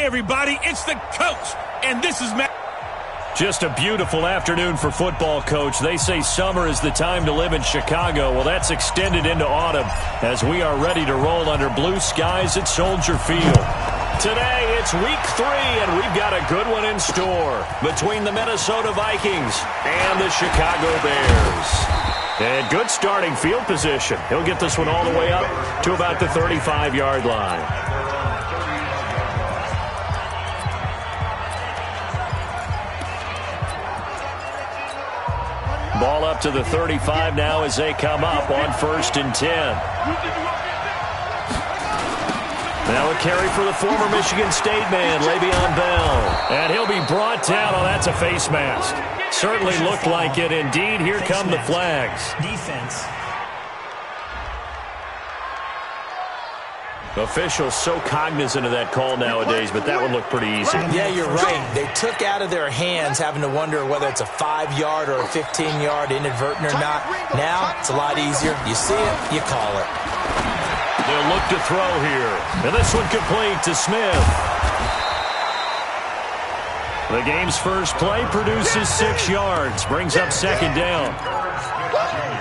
Hey, everybody, it's the coach, and this is Matt. Just a beautiful afternoon for football, Coach. They say summer is the time to live in Chicago. Well, that's extended into autumn as we are ready to roll under blue skies at Soldier Field. Today, it's week 3, and we've got a good one in store between the Minnesota Vikings and the Chicago Bears. And good starting field position. He'll get this one all the way up to about the 35-yard line. Ball up to the 35 now as they come up on 1st and 10. Now a carry for the former Michigan State man, Le'Veon Bell. And he'll be brought down. Oh, that's a face mask. Certainly looked like it. Indeed, here come the flags. Defense. Officials so cognizant of that call nowadays, but that would look pretty easy. Yeah, you're right. They took out of their hands having to wonder whether it's a 5-yard or a 15-yard inadvertent or not. Now, it's a lot easier. You see it, you call it. They'll look to throw here. And this one complete to Smith. The game's first play produces 6 yards. Brings up 2nd down.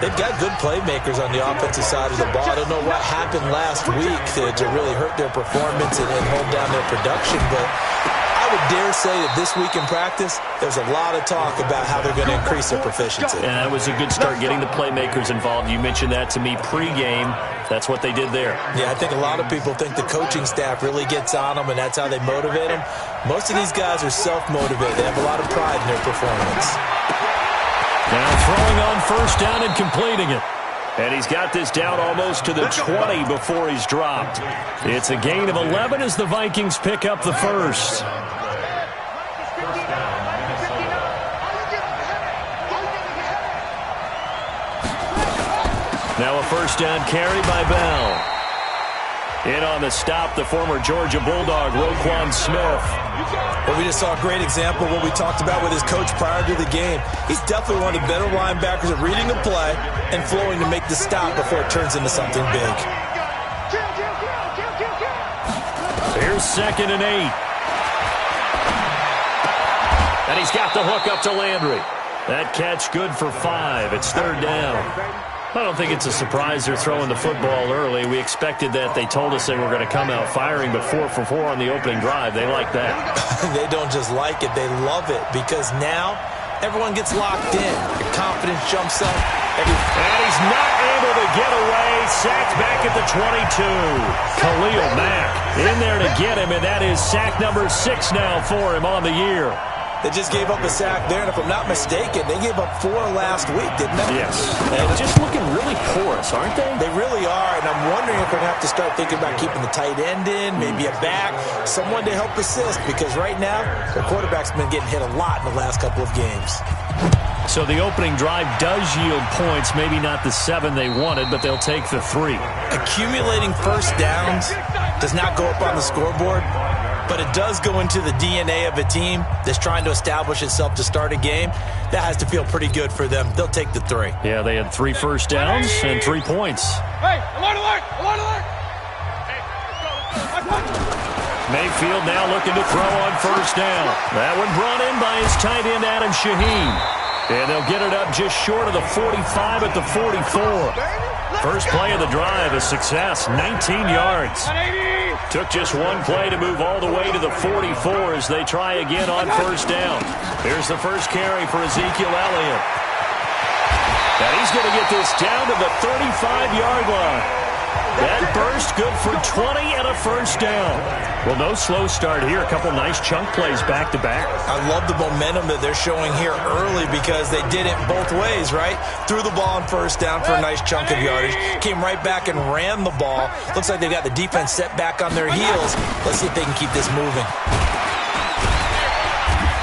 They've got good playmakers on the offensive side of the ball. I don't know what happened last week to really hurt their performance and hold down their production, but I would dare say that this week in practice, there's a lot of talk about how they're going to increase their proficiency. And that was a good start, getting the playmakers involved. You mentioned that to me pregame. That's what they did there. Yeah, I think a lot of people think the coaching staff really gets on them, and that's how they motivate them. Most of these guys are self-motivated. They have a lot of pride in their performance. Now throwing on 1st down and completing it. And he's got this down almost to the 20 before he's dropped. It's a gain of 11 as the Vikings pick up the first. Now a 1st down carry by Bell. In on the stop, the former Georgia Bulldog, Roquan Smith. Well, we just saw a great example of what we talked about with his coach prior to the game. He's definitely one of the better linebackers at reading the play and flowing to make the stop before it turns into something big. Here's 2nd and 8. And he's got the hook up to Landry. That catch good for 5. It's 3rd down. I don't think it's a surprise they're throwing the football early. We expected that. They told us they were going to come out firing, but 4 for 4 on the opening drive. They like that. They don't just like it. They love it because now everyone gets locked in. Your confidence jumps up. And he's not able to get away. Sacked back at the 22. Khalil Mack in there to get him, and that is sack number 6 now for him on the year. They just gave up a sack there, and if I'm not mistaken, they gave up 4 last week, didn't they? Yes. And just looking really porous, aren't they? They really are, and I'm wondering if we're going to have to start thinking about keeping the tight end in, maybe a back, someone to help assist, because right now, their quarterback's been getting hit a lot in the last couple of games. So the opening drive does yield points, maybe not the 7 they wanted, but they'll take the 3. Accumulating 1st downs does not go up on the scoreboard, but it does go into the DNA of a team that's trying to establish itself to start a game. That has to feel pretty good for them. They'll take the 3. Yeah, they had 3 first downs and 3 points. Hey, alert, alert, alert, alert. Mayfield now looking to throw on 1st down. That one brought in by his tight end, Adam Shaheen. And they'll get it up just short of the 45 at the 44. First play of the drive, a success, 19 yards. Took just 1 play to move all the way to the 44 as they try again on 1st down. Here's the first carry for Ezekiel Elliott. And he's going to get this down to the 35-yard line. That burst good for 20 and a 1st down. Well, no slow start here. A couple nice chunk plays back-to-back. I love the momentum that they're showing here early because they did it both ways, right? Threw the ball on 1st down for a nice chunk of yardage. Came right back and ran the ball. Looks like they've got the defense set back on their heels. Let's see if they can keep this moving.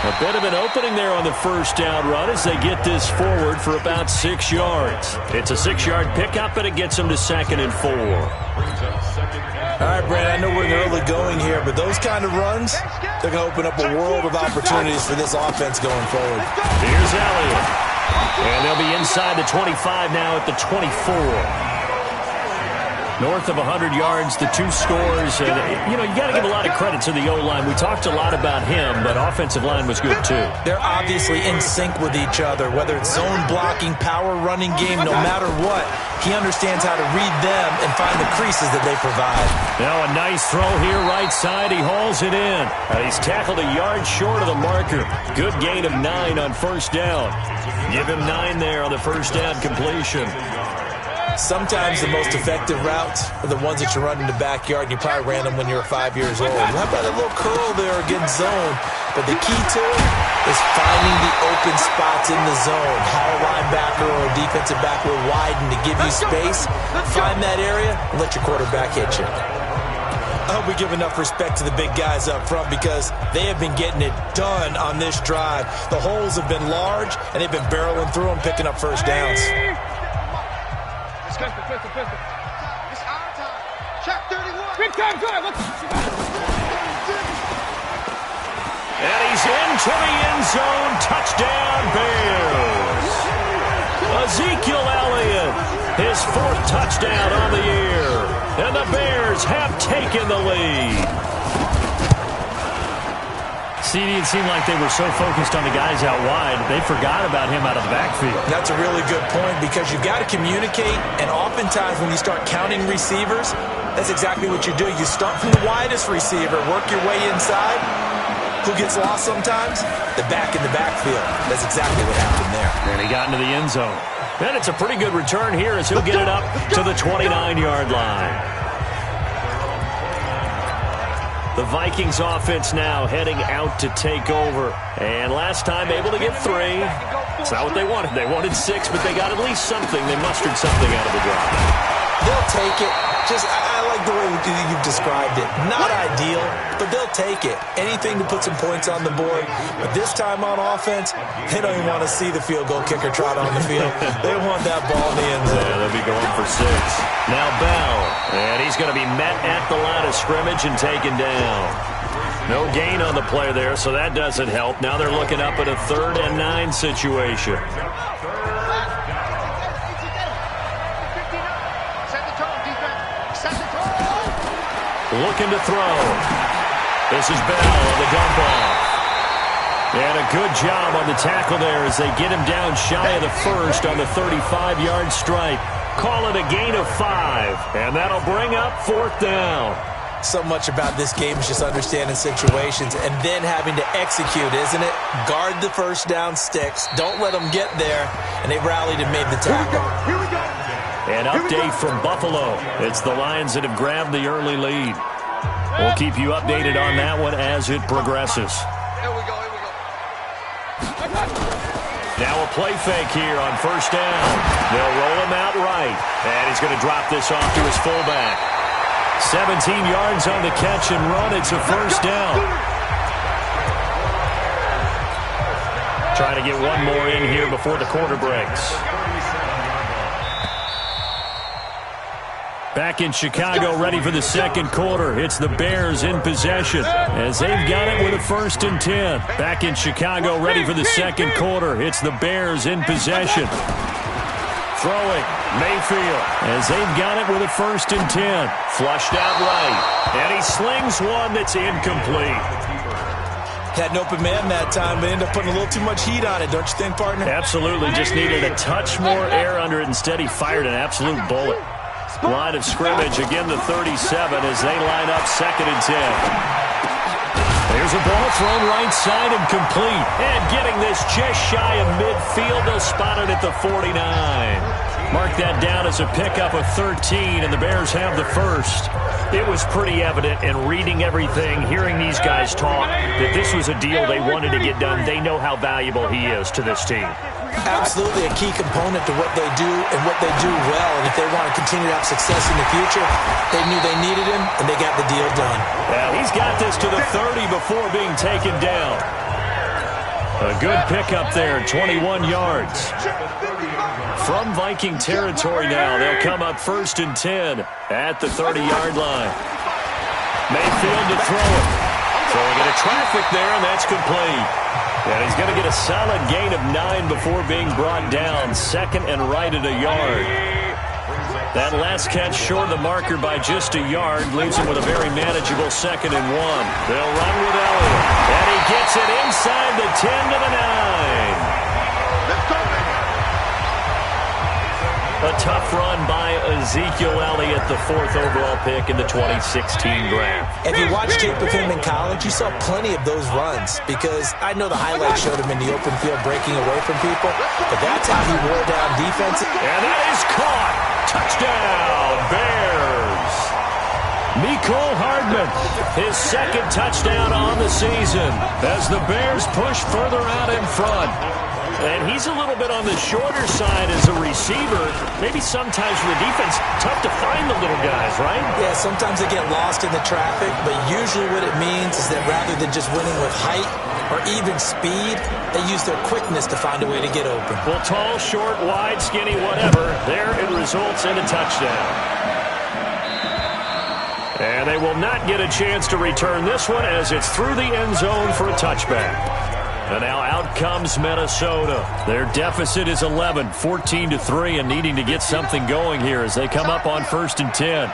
A bit of an opening there on the 1st down run as they get this forward for about 6 yards. It's a 6-yard pickup, and it gets them to 2nd and 4. All right, Brad, I know we're in the early going here, but those kind of runs, they're going to open up a world of opportunities for this offense going forward. Here's Elliott. And they'll be inside the 25 now at the 24. North of 100 yards, the 2 scores. And, you got to give a lot of credit to the O-line. We talked a lot about him, but offensive line was good too. They're obviously in sync with each other, whether it's zone blocking, power running game, no matter what. He understands how to read them and find the creases that they provide. Now a nice throw here, right side. He hauls it in. He's tackled a yard short of the marker. Good gain of 9 on first down. Give him 9 there on the first down completion. Sometimes the most effective routes are the ones that you run in the backyard, and you probably ran them when you were 5 years old. How about a little curl there against zone? But the key to it is finding the open spots in the zone. How a linebacker or a defensive back will widen to give you space. Find that area and let your quarterback hit you. I hope we give enough respect to the big guys up front because they have been getting it done on this drive. The holes have been large, and they've been barreling through them, picking up first downs. Pistol. It's our time. Check 31. Big time drive. And he's into the end zone. Touchdown, Bears. Ezekiel Elliott, his 4th touchdown on the year. And the Bears have taken the lead. CD, it seemed like they were so focused on the guys out wide, they forgot about him out of the backfield. That's a really good point because you've got to communicate, and oftentimes when you start counting receivers, that's exactly what you do. You start from the widest receiver, work your way inside. Who gets lost sometimes? The back in the backfield. That's exactly what happened there. And he got into the end zone. And it's a pretty good return here as he'll get it up to the 29-yard line. The Vikings offense now heading out to take over. And last time able to get 3. It's not what they wanted. They wanted 6, but they got at least something. They mustered something out of the drive. They'll take it. I like the way you've described it. Not ideal, but they'll take it. Anything to put some points on the board. But this time on offense, they don't even want to see the field goal kicker trot on the field. They want that ball in the end zone. Yeah, they'll be going for 6. Now Bell, and he's going to be met at the line of scrimmage and taken down. No gain on the play there, so that doesn't help. Now they're looking up at a 3rd and 9 situation. Looking to throw. This is Bell on the dump off. And a good job on the tackle there as they get him down shy of the 1st on the 35-yard stripe. Call it a gain of 5. And that'll bring up 4th down. So much about this game is just understanding situations and then having to execute, isn't it? Guard the first down sticks. Don't let them get there. And they rallied and made the tackle. Here we go. An update from Buffalo. It's the Lions that have grabbed the early lead. We'll keep you updated on that one as it progresses. Here we go. Now a play fake here on first down. They'll roll him out right. And he's going to drop this off to his fullback. 17 yards on the catch and run. It's a first down. Trying to get one more in here before the quarter breaks. Back in Chicago, ready for the second quarter. It's the Bears in possession as they've got it with a 1st and 10. Back in Chicago, ready for the second quarter. It's the Bears in possession. Throwing, Mayfield, as they've got it with a 1st and 10. Flushed out right, and he slings one that's incomplete. Had an open man that time, but ended up putting a little too much heat on it, don't you think, partner? Absolutely, just needed a touch more air under it. Instead, he fired an absolute bullet. Line of scrimmage, again the 37 as they line up 2nd and 10. There's a ball thrown right side and complete. And getting this just shy of midfield, they'll spot it at the 49. Mark that down as a pickup of 13, and the Bears have the 1st. It was pretty evident in reading everything, hearing these guys talk, that this was a deal they wanted to get done. They know how valuable he is to this team. Absolutely a key component to what they do and what they do well. And if they want to continue to have success in the future, they knew they needed him, and they got the deal done. Yeah, he's got this to the 30 before being taken down. A good pickup there, 21 yards. From Viking territory now, they'll come up 1st and 10 at the 30-yard line. Mayfield to throw it. Throwing into traffic there, and that's complete. And he's going to get a solid gain of 9 before being brought down. 2nd and right at a yard. That last catch short of the marker by just a yard leaves him with a very manageable 2nd and 1. They'll run with Elliott, and he gets it inside the 10 to the 9. A tough run by Ezekiel Elliott, the 4th overall pick in the 2016 draft. If you watched tape of him in college, you saw plenty of those runs because I know the highlights showed him in the open field breaking away from people, but that's how he wore down defense. And that is caught. Touchdown, Bears. Mecole Hardman, his 2nd touchdown on the season as the Bears push further out in front. And he's a little bit on the shorter side as a receiver. Maybe sometimes for the defense, tough to find the little guys, right? Yeah, sometimes they get lost in the traffic, but usually what it means is that rather than just winning with height or even speed, they use their quickness to find a way to get open. Well, tall, short, wide, skinny, whatever, there it results in a touchdown. And they will not get a chance to return this one as it's through the end zone for a touchback. And now out comes Minnesota. Their deficit is 11, 14-3, and needing to get something going here as they come up on 1st and 10.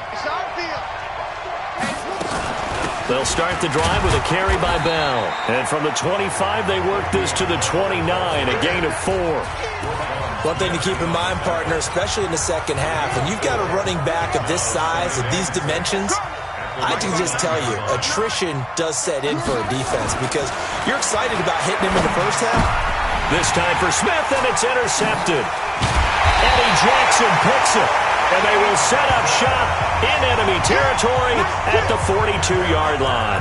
They'll start the drive with a carry by Bell. And from the 25, they work this to the 29, a gain of 4. One thing to keep in mind, partner, especially in the second half, when you've got a running back of this size, of these dimensions, I can just tell you, attrition does set in for a defense because you're excited about hitting him in the first half. This time for Smith, and it's intercepted. Eddie Jackson picks it, and they will set up shop in enemy territory at the 42-yard line.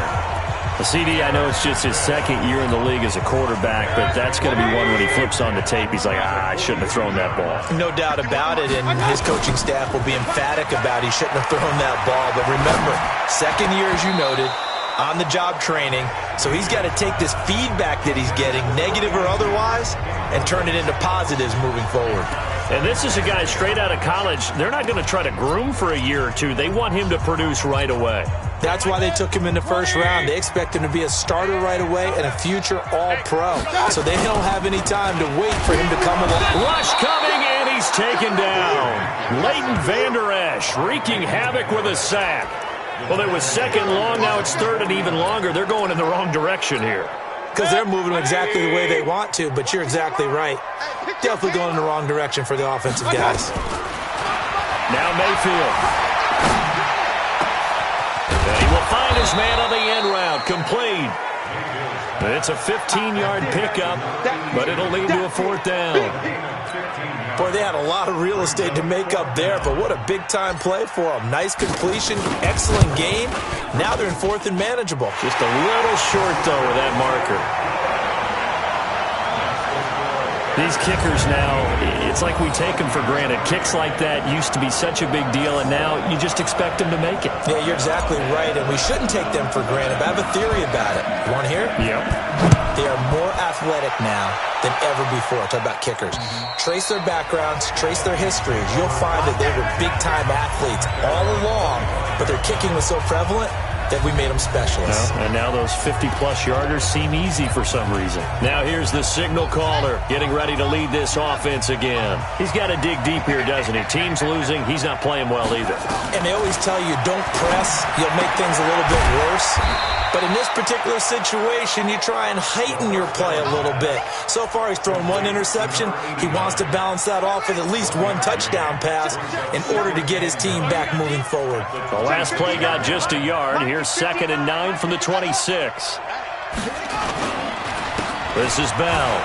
The CD, I know it's just his 2nd year in the league as a quarterback, but that's going to be one when he flips on the tape. He's like, I shouldn't have thrown that ball. No doubt about it, and his coaching staff will be emphatic about he shouldn't have thrown that ball. But remember, 2nd year, as you noted, on-the-job training, so he's got to take this feedback that he's getting, negative or otherwise, and turn it into positives moving forward. And this is a guy straight out of college. They're not going to try to groom for a year or two. They want him to produce right away. That's why they took him in the first round. They expect him to be a starter right away and a future all-pro. So they don't have any time to wait for him to come along. Rush coming, and he's taken down. Leighton Vander Esch wreaking havoc with a sack. Well, it was 2nd long. Now it's 3rd and even longer. They're going in the wrong direction here. Because they're moving exactly the way they want to, but you're exactly right. Definitely going in the wrong direction for the offensive guys. Now Mayfield. And he will find his man on the end route. Complete. It's a 15-yard pickup, but it'll lead to a 4th down. Boy, they had a lot of real estate to make up there, but what a big-time play for them. Nice completion, excellent game. Now they're in 4th and manageable. Just a little short, though, with that marker. These kickers now, it's like we take them for granted. Kicks like that used to be such a big deal, and now you just expect them to make it. Yeah, you're exactly right, and we shouldn't take them for granted. But I have a theory about it. You want to hear it? Yep. They are more athletic now than ever before. Talk about kickers. Trace their backgrounds, trace their histories. You'll find that they were big-time athletes all along, but their kicking was so prevalent that we made them specialists. And now those 50-plus yarders seem easy for some reason. Now here's the signal caller getting ready to lead this offense again. He's got to dig deep here, doesn't he? Team's losing. He's not playing well either. And they always tell you, don't press. You'll make things a little bit worse. But in this particular situation, you try and heighten your play a little bit. So far, he's thrown 1 interception. He wants to balance that off with at least 1 touchdown pass in order to get his team back moving forward. The last play got just a yard. Here's 2nd and 9 from the 26. This is Bell.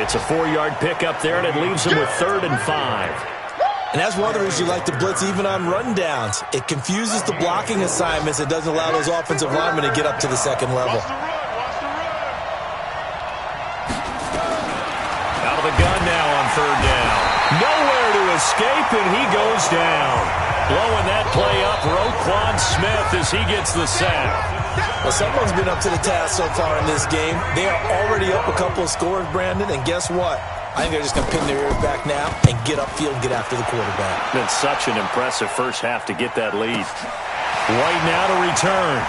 It's a 4-yard pickup there, and it leaves him with 3rd and 5. And that's one of the reasons you like to blitz even on rundowns. It confuses the blocking assignments. It doesn't allow those offensive linemen to get up to the 2nd level. Out of the gun now on 3rd down. Nowhere to escape, and he goes down. Blowing that play up, Roquan Smith as he gets the sack. Well, someone's been up to the task so far in this game. They are already up a couple of scores, Brandon, and guess what? I think they're just going to pin their ears back now and get upfield and get after the quarterback. Been such an impressive first half to get that lead. Right now to return.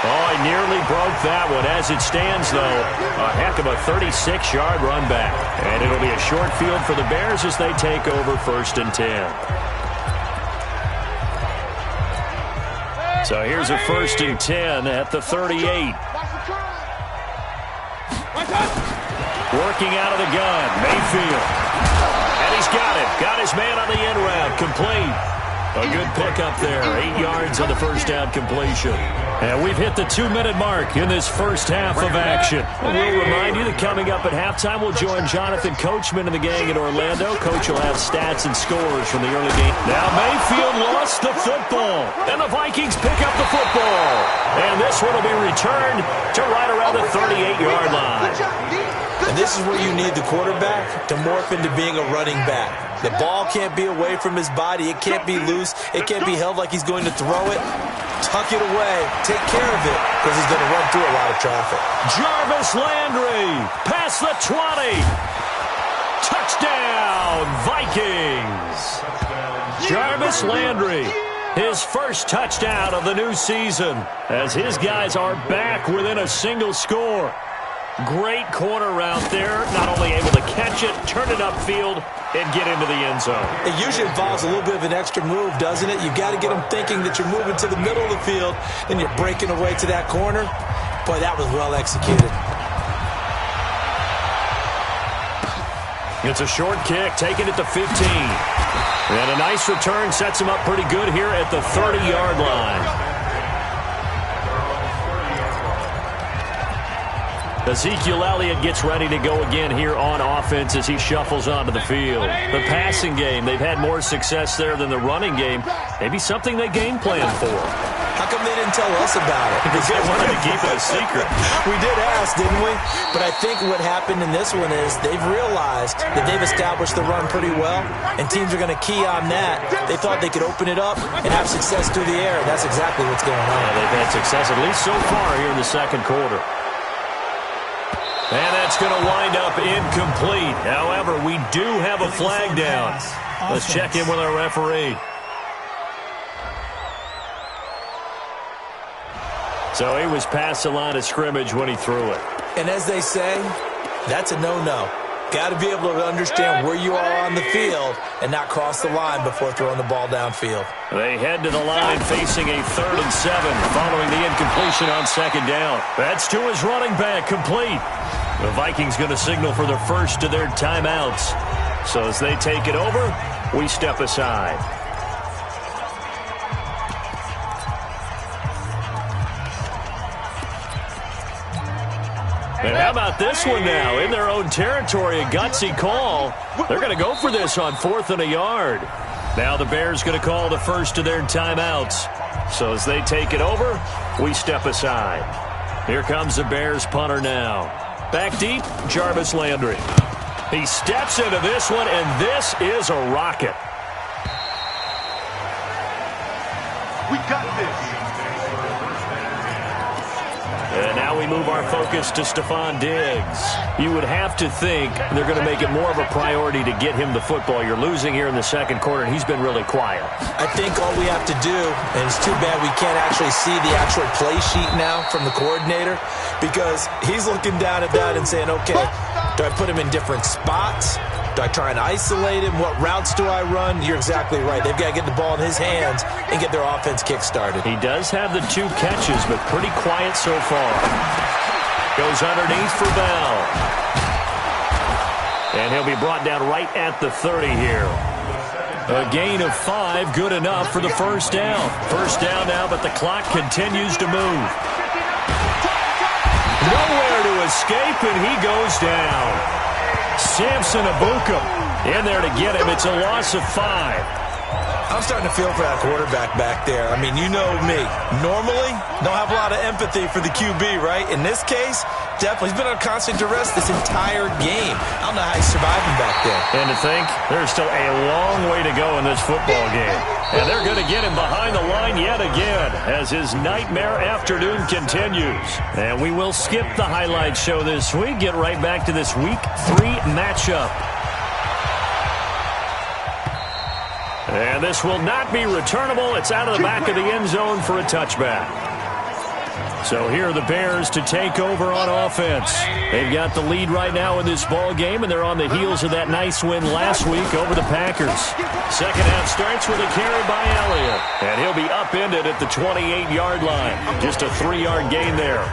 Oh, Boy, nearly broke that one. As it stands, though, a heck of a 36-yard run back. And it'll be a short field for the Bears as they take over 1st and 10. So here's a 1st and 10 at the 38. Working out of the gun, Mayfield. And he's got it. Got his man on the end route. Complete. A good pickup there. 8 yards on the first down completion. And we've hit the 2-minute mark in this first half of action. And we'll remind you that coming up at halftime, we'll join Jonathan Coachman and the gang in Orlando. Coach will have stats and scores from the early game. Now Mayfield lost the football. And the Vikings pick up the football. And this one will be returned to right around the 38-yard line. And this is where you need the quarterback to morph into being a running back. The ball can't be away from his body. It can't be loose. It can't be held like he's going to throw it. Tuck it away. Take care of it because he's going to run through a lot of traffic. Jarvis Landry past the 20. Touchdown, Vikings. Jarvis Landry, his first touchdown of the new season as his guys are back within a single score. Great corner route there. Not only able to catch it, turn it upfield, and get into the end zone. It usually involves a little bit of an extra move, doesn't it? You've got to get them thinking that you're moving to the middle of the field and you're breaking away to that corner. Boy, that was well executed. It's a short kick, taking it to 15. And a nice return sets him up pretty good here at the 30-yard line. Ezekiel Elliott gets ready to go again here on offense as he shuffles onto the field. The passing game, they've had more success there than the running game. Maybe something they game plan for. How come they didn't tell us about it? Because they wanted to keep it a secret. We did ask, didn't we? But I think what happened in this one is they've realized that they've established the run pretty well, and teams are going to key on that. They thought they could open it up and have success through the air, and that's exactly what's going on. Yeah, they've had success, at least so far here in the second quarter. And that's going to wind up incomplete. However, we do have a flag down. Let's check in with our referee. So he was past the line of scrimmage when he threw it. And as they say, that's a no-no. Got to be able to understand where you are on the field and not cross the line before throwing the ball downfield. They head to the line facing a 3rd and 7 following the incompletion on 2nd down. That's to his running back, complete. The Vikings going to signal for their first of their timeouts. So as they take it over, we step aside. And how about this one now? In their own territory, a gutsy call. They're going to go for this on 4th and a yard. Now the Bears going to call the first of their timeouts. So as they take it over, we step aside. Here comes the Bears punter now. Back deep, Jarvis Landry. He steps into this one, and this is a rocket. We got this. And now we move our focus to Stephon Diggs. You would have to think they're going to make it more of a priority to get him the football. You're losing here in the second quarter, and he's been really quiet. I think all we have to do, and it's too bad we can't actually see the actual play sheet now from the coordinator, because he's looking down at that and saying, okay, do I put him in different spots? Do I try and isolate him? What routes do I run? You're exactly right. They've got to get the ball in his hands and get their offense kick-started. He does have the 2 catches, but pretty quiet so far. Goes underneath for Bell. And he'll be brought down right at the 30 here. A gain of 5, good enough for the first down. First down now, but the clock continues to move. Nowhere to escape, and he goes down. Samson Abuka in there to get him. It's a loss of 5. I'm starting to feel for that quarterback back there. I mean, you know me. Normally, don't have a lot of empathy for the QB, right? In this case, definitely. He's been on constant duress this entire game. I don't know how he's surviving back there. And to think, there's still a long way to go in this football game. And they're going to get him behind the line yet again as his nightmare afternoon continues. And we will skip the highlight show this week. Get right back to this Week 3 matchup. And this will not be returnable. It's out of the back of the end zone for a touchback. So here are the Bears to take over on offense. They've got the lead right now in this ball game, and they're on the heels of that nice win last week over the Packers. Second half starts with a carry by Elliott, and he'll be upended at the 28-yard line. Just a 3-yard gain there.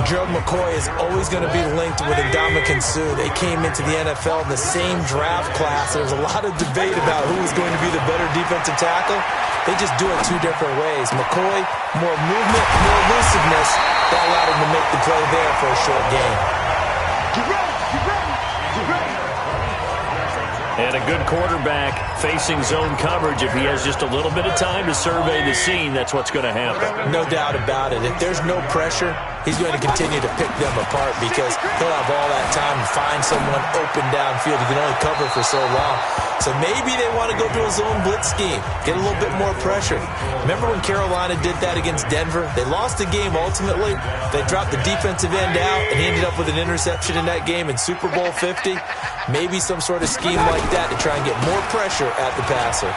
Gerald McCoy is always going to be linked with Ndamukong Suh. They came into the NFL in the same draft class. There was a lot of debate about who was going to be the better defensive tackle. They just do it two different ways. McCoy, more movement, more elusiveness. That allowed him to make the play there for a short gain. And a good quarterback facing zone coverage. If he has just a little bit of time to survey the scene, that's what's going to happen. No doubt about it. If there's no pressure, he's going to continue to pick them apart because he'll have all that time to find someone open downfield. He can only cover for so long. So maybe they want to go to a zone blitz scheme, get a little bit more pressure. Remember when Carolina did that against Denver? They lost the game ultimately. They dropped the defensive end out, and he ended up with an interception in that game in Super Bowl 50. Maybe some sort of scheme like that to try and get more pressure at the passer.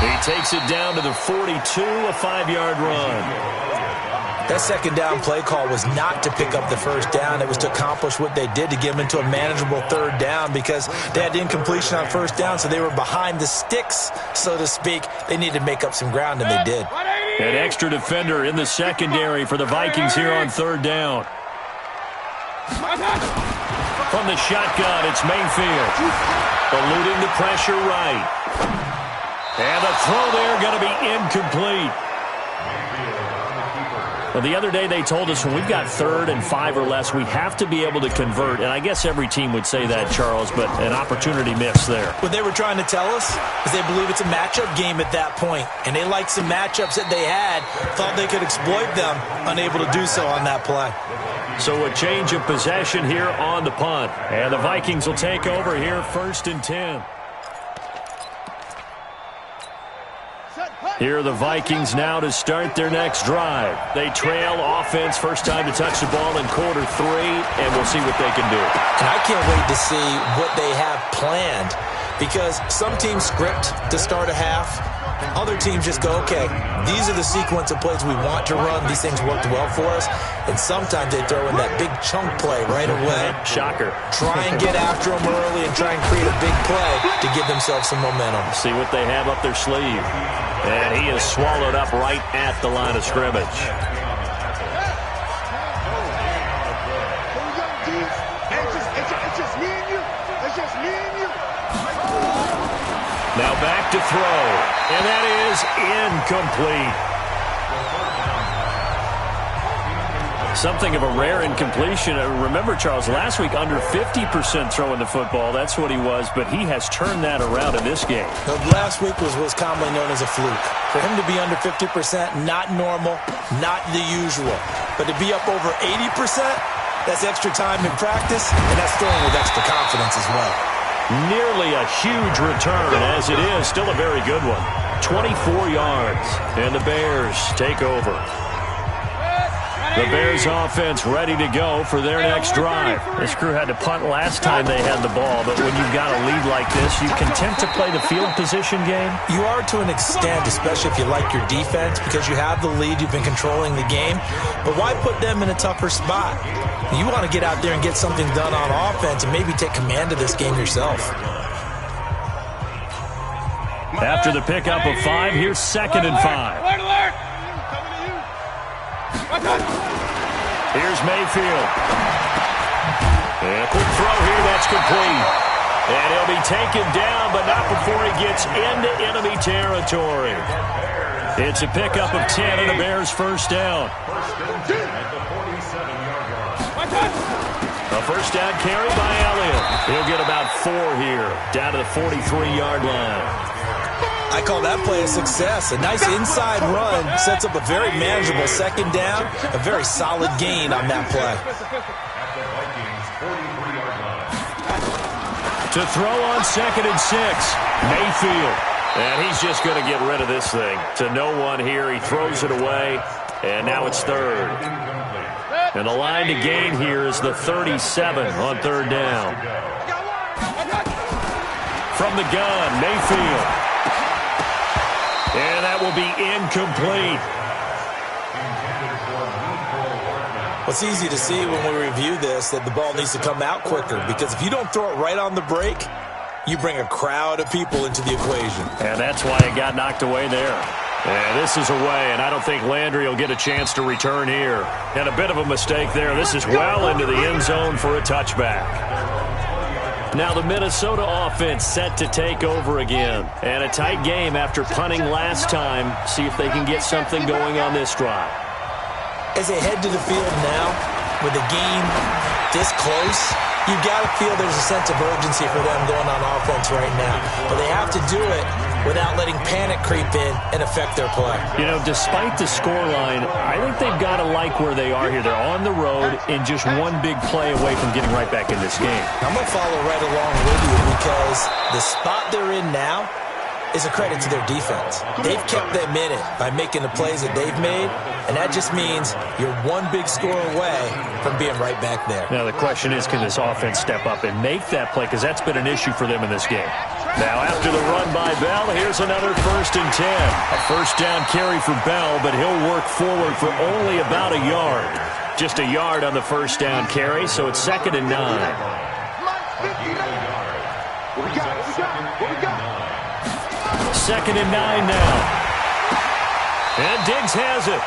He takes it down to the 42, a 5-yard run. That second down play call was not to pick up the first down. It was to accomplish what they did, to get them into a manageable third down, because they had incompletion on first down, so they were behind the sticks, so to speak. They needed to make up some ground, and they did. An extra defender in the secondary for the Vikings here on third down. From the shotgun, it's Mayfield. Eluding the pressure right. And the throw there going to be incomplete. Well, the other day they told us when we've got 3rd and 5 or less, we have to be able to convert. And I guess every team would say that, Charles, but an opportunity miss there. What they were trying to tell us is they believe it's a matchup game at that point. And they liked some matchups that they had, thought they could exploit them, unable to do so on that play. So a change of possession here on the punt. And the Vikings will take over here 1st and 10. Here are the Vikings now to start their next drive. They trail offense, first time to touch the ball in quarter 3, and we'll see what they can do. And I can't wait to see what they have planned, because some teams script to start a half. Other teams just go, okay, these are the sequence of plays we want to run. These things worked well for us. And sometimes they throw in that big chunk play right away. Shocker. Try and get after them early and try and create a big play to give themselves some momentum. See what they have up their sleeve. And he is swallowed up right at the line of scrimmage. Now back to throw. And that is incomplete. Something of a rare incompletion. Remember, Charles, last week under 50% throwing the football. That's what he was, but he has turned that around in this game. Last week was commonly known as a fluke. For him to be under 50%, not normal, not the usual. But to be up over 80%, that's extra time in practice, and that's throwing with extra confidence as well. Nearly a huge return, as it is still a very good one. 24 yards, and the Bears take over. The Bears offense ready to go for their next drive. This crew had to punt last time they had the ball, but when you've got a lead like this, you content to play the field position game? You are to an extent, especially if you like your defense, because you have the lead, you've been controlling the game. But why put them in a tougher spot? You want to get out there and get something done on offense and maybe take command of this game yourself. After the pickup of 5, here's 2nd and 5. Here's Mayfield. And a quick throw here, that's complete. And he'll be taken down, but not before he gets into enemy territory. It's a pickup of 10 and the Bears first down. A first down carry by Elliott. He'll get about 4 here, down to the 43-yard line. I call that play a success. A nice inside run sets up a very manageable second down. A very solid gain on that play. To throw on 2nd and 6, Mayfield. And he's just going to get rid of this thing. To no one here, he throws it away. And now it's 3rd. And the line to gain here is the 37 on 3rd down. From the gun, Mayfield. And that will be incomplete. Well, it's easy to see when we review this that the ball needs to come out quicker, because if you don't throw it right on the break, you bring a crowd of people into the equation. And that's why it got knocked away there. And this is away, and I don't think Landry will get a chance to return here. And a bit of a mistake there. This is well into the end zone for a touchback. Now the Minnesota offense set to take over again. And a tight game after punting last time. See if they can get something going on this drive. As they head to the field now, with the game this close, you've got to feel there's a sense of urgency for them going on offense right now. But they have to do it without letting panic creep in and affect their play. You know, despite the scoreline, I think they've got to like where they are here. They're on the road and just one big play away from getting right back in this game. I'm going to follow right along with you, because the spot they're in now is a credit to their defense. They've kept them in it by making the plays that they've made, and that just means you're one big score away from being right back there. Now the question is, can this offense step up and make that play, because that's been an issue for them in this game. Now after the run by Bell, here's another 1st and 10. A first down carry for Bell, but he'll work forward for only about a yard. Just a yard on the first down carry, so it's 2nd and 9. What we got? 2nd and 9 now. And Diggs has it.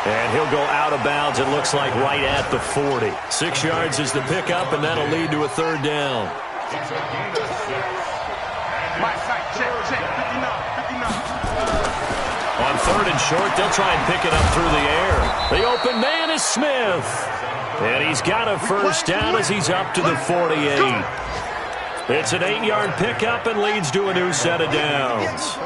And he'll go out of bounds, it looks like, right at the 40. 6 yards is the pickup, and that'll lead to a 3rd down. On 3rd and short, they'll try and pick it up through the air. The open man is Smith. And he's got a first down as he's up to the 48. It's an 8-yard pickup and leads to a new set of downs.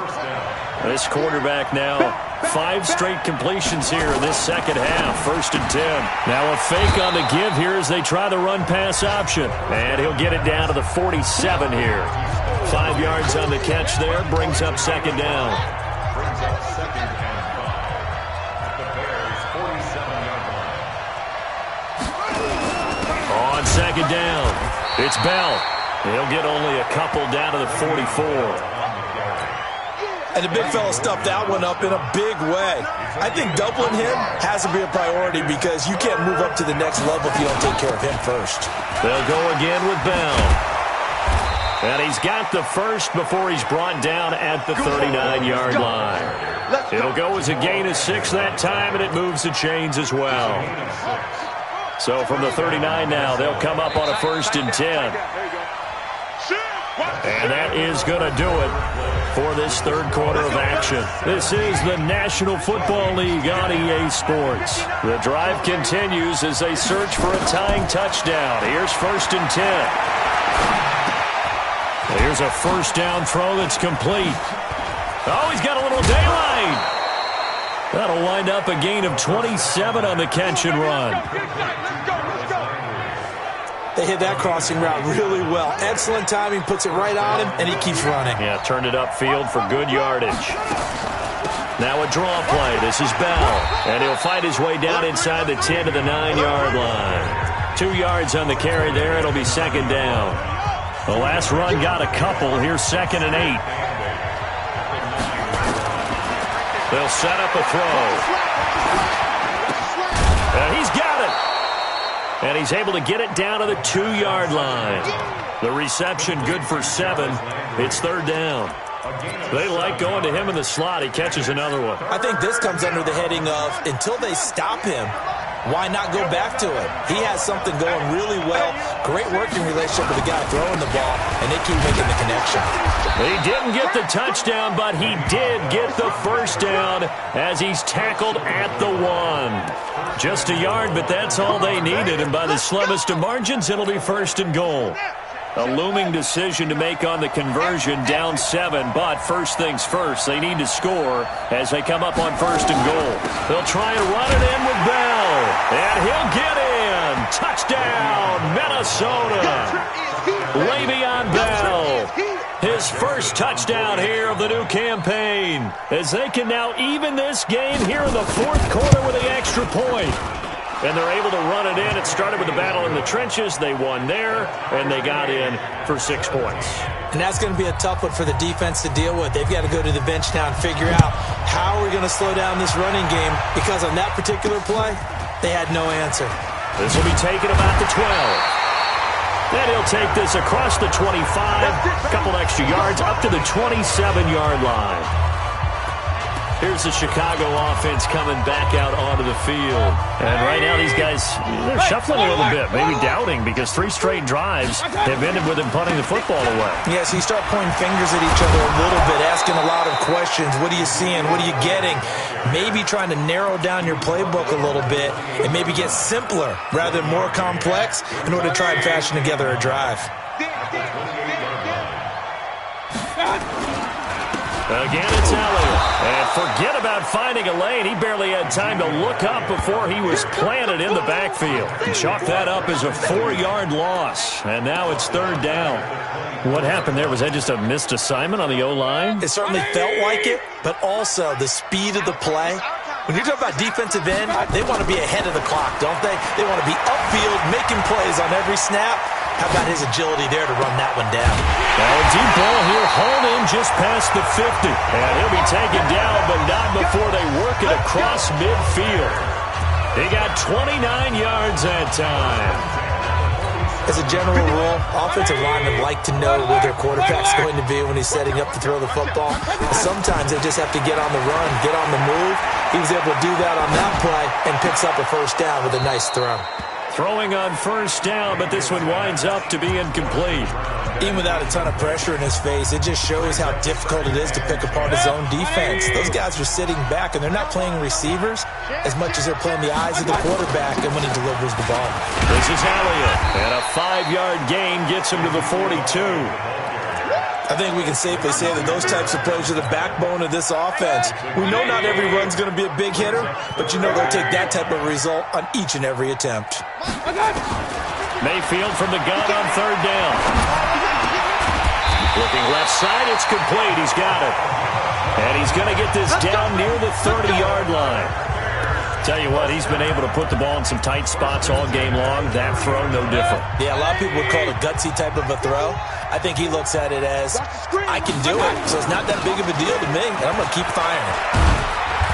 This quarterback now, 5 straight completions here in this second half. 1st and 10. Now a fake on the give here as they try the run-pass option. And he'll get it down to the 47 here. 5 yards on the catch there, brings up 2nd down. On 2nd down, it's Bell. He'll get only a couple down to the 44. And the big fella stuffed that one up in a big way. I think doubling him has to be a priority, because you can't move up to the next level if you don't take care of him first. They'll go again with Bell. And he's got the first before he's brought down at the 39-yard line. It'll go as a gain of 6 that time, and it moves the chains as well. So from the 39 now, they'll come up on a 1st and 10. And that is going to do it for this 3rd quarter of action. This is the National Football League on EA Sports. The drive continues as they search for a tying touchdown. Here's 1st and 10. Here's a first down throw that's complete. Oh, he's got a little daylight. That'll wind up a gain of 27 on the catch and run. They hit that crossing route really well. Excellent timing, puts it right on him, and he keeps running. Yeah, turned it upfield for good yardage. Now a draw play. This is Bell. And he'll fight his way down inside the 10 to the 9-yard line. 2 yards on the carry there. It'll be 2nd down. The last run got a couple. Here's 2nd and 8. They'll set up a throw. And he's got it. And he's able to get it down to the 2-yard line. The reception good for 7. It's 3rd down. They like going to him in the slot. He catches another one. I think this comes under the heading of, until they stop him, why not go back to it? He has something going really well. Great working relationship with the guy throwing the ball, and they keep making the connection. He didn't get the touchdown, but he did get the first down as he's tackled at the 1. Just a yard, but that's all they needed, and by the slimmest of margins, it'll be 1st and goal. A looming decision to make on the conversion, down 7, but first things first, they need to score as they come up on 1st and goal. They'll try and run it in with Bell, and he'll get in. Touchdown, Minnesota. Le'Veon Bell, his first touchdown here of the new campaign, as they can now even this game here in the 4th quarter with the extra point. And they're able to run it in. It started with a battle in the trenches. They won there, and they got in for 6 points. And that's going to be a tough one for the defense to deal with. They've got to go to the bench now and figure out how we're going to slow down this running game, because on that particular play, they had no answer. This will be taken about the 12. Then he'll take this across the 25, a couple extra yards, up to the 27-yard line. Here's the Chicago offense coming back out onto the field. And right now these guys, they're shuffling a little bit, maybe doubting, because 3 straight drives have ended with them punting the football away. Yeah, so you start pointing fingers at each other a little bit, asking a lot of questions. What are you seeing? What are you getting? Maybe trying to narrow down your playbook a little bit and maybe get simpler rather than more complex in order to try and fashion together a drive. Again, it's Elliott. And forget about finding a lane. He barely had time to look up before he was planted in the backfield. Chalk that up as a 4-yard loss. And now it's 3rd down. What happened there? Was that just a missed assignment on the O-line? It certainly felt like it, but also the speed of the play. When you're talking about defensive end, they want to be ahead of the clock, don't they? They want to be upfield, making plays on every snap. How about his agility there to run that one down? Now a deep ball here, hauled in just past the 50. And he'll be taken down, but not before they work it across midfield. He got 29 yards that time. As a general rule, offensive linemen like to know where their quarterback's going to be when he's setting up to throw the football. But sometimes they just have to get on the run, get on the move. He was able to do that on that play and picks up a 1st down with a nice throw. Throwing on 1st down, but this one winds up to be incomplete. Even without a ton of pressure in his face, it just shows how difficult it is to pick apart his own defense. Those guys are sitting back, and they're not playing receivers as much as they're playing the eyes of the quarterback and when he delivers the ball. This is Elliott, and a 5-yard gain gets him to the 42. I think we can safely say that those types of plays are the backbone of this offense. We know not every run's going to be a big hitter, but you know they'll take that type of result on each and every attempt. Mayfield from the gun on 3rd down. Looking left side, it's complete. He's got it. And he's going to get this down near the 30-yard line. Tell you what, he's been able to put the ball in some tight spots all game long. That throw, no different. Yeah, a lot of people would call it a gutsy type of a throw. I think he looks at it as, I can do it, so it's not that big of a deal to me, and I'm going to keep firing.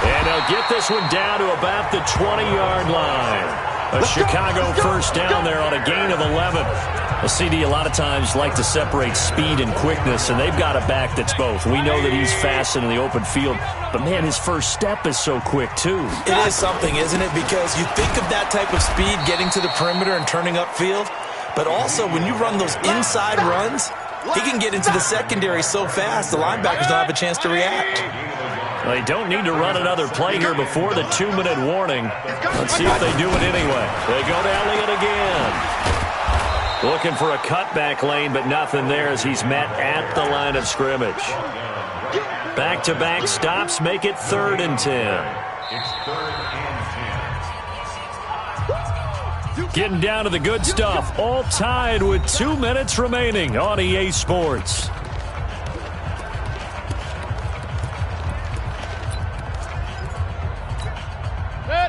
And they'll get this one down to about the 20-yard line. A Chicago 1st down there on a gain of 11. A CD a lot of times like to separate speed and quickness, and they've got a back that's both. We know that he's fast in the open field, but, man, his first step is so quick, too. It is something, isn't it? Because you think of that type of speed getting to the perimeter and turning upfield, but also when you run those inside runs, he can get into the secondary so fast the linebackers don't have a chance to react. They don't need to run another play here before the 2-minute warning. Let's see if they do it anyway. They go to Elliott again. Looking for a cutback lane, but nothing there as he's met at the line of scrimmage. Back-to-back stops make it 3rd and 10. It's 3rd and 10. Getting down to the good stuff. All tied with 2 minutes remaining on EA Sports.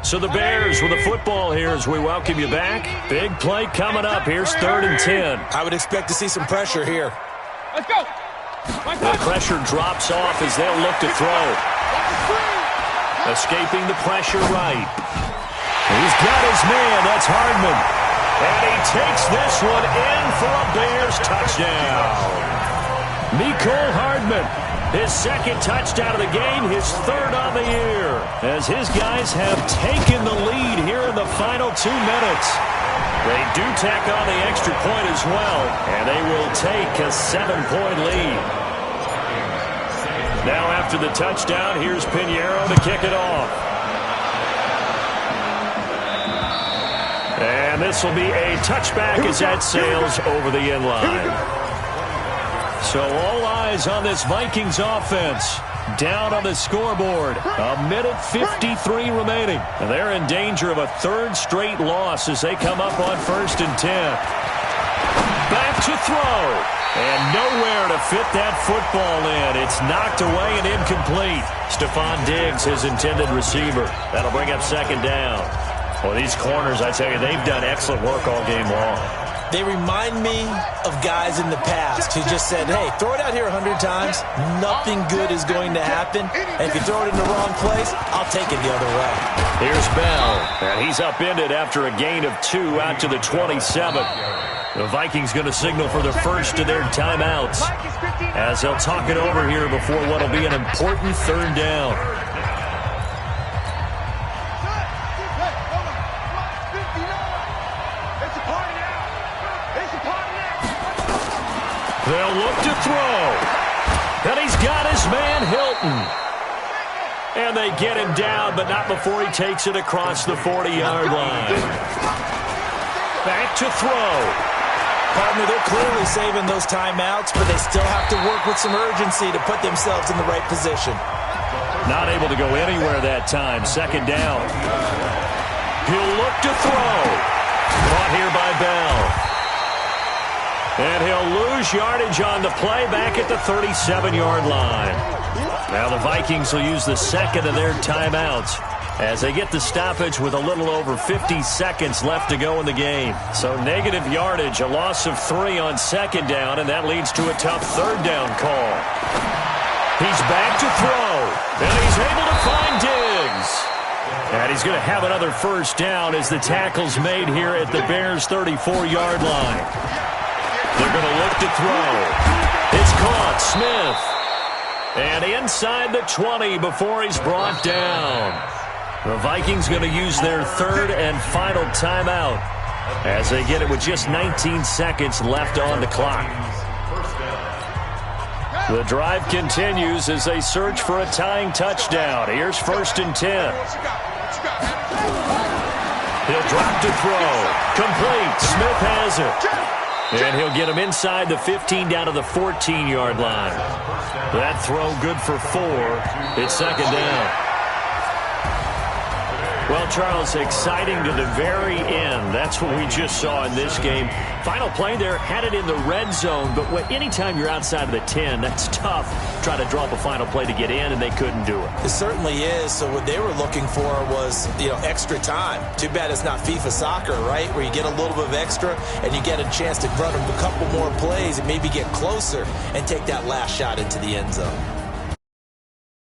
So the Bears with the football here as we welcome you back. Big play coming up. Here's 3rd and 10. I would expect to see some pressure here. Let's go. The pressure drops off as they'll look to throw. Escaping the pressure right. He's got his man. That's Hardman. And he takes this one in for a Bears touchdown. Mecole Hardman. His 2nd touchdown of the game, his 3rd on the year, as his guys have taken the lead here in the final 2 minutes. They do tack on the extra point as well, and they will take a 7-point lead. Now after the touchdown, here's Pinheiro to kick it off. And this will be a touchback as that sails over the end line. So all eyes on this Vikings offense. Down on the scoreboard. 1:53 remaining. And they're in danger of a 3rd straight loss as they come up on 1st and 10. Back to throw. And nowhere to fit that football in. It's knocked away and incomplete. Stephon Diggs, his intended receiver. That'll bring up 2nd down. Well, these corners, I tell you, they've done excellent work all game long. They remind me of guys in the past who just said, hey, throw it out here 100 times, nothing good is going to happen. And if you throw it in the wrong place, I'll take it the other way. Here's Bell, and he's upended after a gain of 2 out to the 27. The Vikings going to signal for the first of their timeouts as they'll talk it over here before what will be an important third down. They'll look to throw. And he's got his man Hilton. And they get him down, but not before he takes it across the 40-yard line. Back to throw. Partner, they're clearly saving those timeouts, but they still have to work with some urgency to put themselves in the right position. Not able to go anywhere that time. Second down. He'll look to throw. Caught here by Bell. And he'll lose yardage on the play back at the 37-yard line. Now the Vikings will use the second of their timeouts as they get the stoppage with a little over 50 seconds left to go in the game. So negative yardage, a loss of 3 on second down, and that leads to a tough third down call. He's back to throw, and he's able to find Diggs. And he's going to have another first down as the tackle's made here at the Bears' 34-yard line. They're going to look to throw. It's caught. Smith. And inside the 20 before he's brought down. The Vikings going to use their third and final timeout as they get it with just 19 seconds left on the clock. The drive continues as they search for a tying touchdown. Here's 1st and 10. He'll drop to throw. Complete. Smith has it. And he'll get him inside the 15 down to the 14-yard line. That throw good for 4. It's second down. Well, Charles, exciting to the very end. That's what we just saw in this game. Final play there, had it in the red zone, but anytime you're outside of the 10, that's tough. Try to draw up a final play to get in, and they couldn't do it. It certainly is. So what they were looking for was, extra time. Too bad it's not FIFA soccer, right, where you get a little bit of extra and you get a chance to run a couple more plays and maybe get closer and take that last shot into the end zone.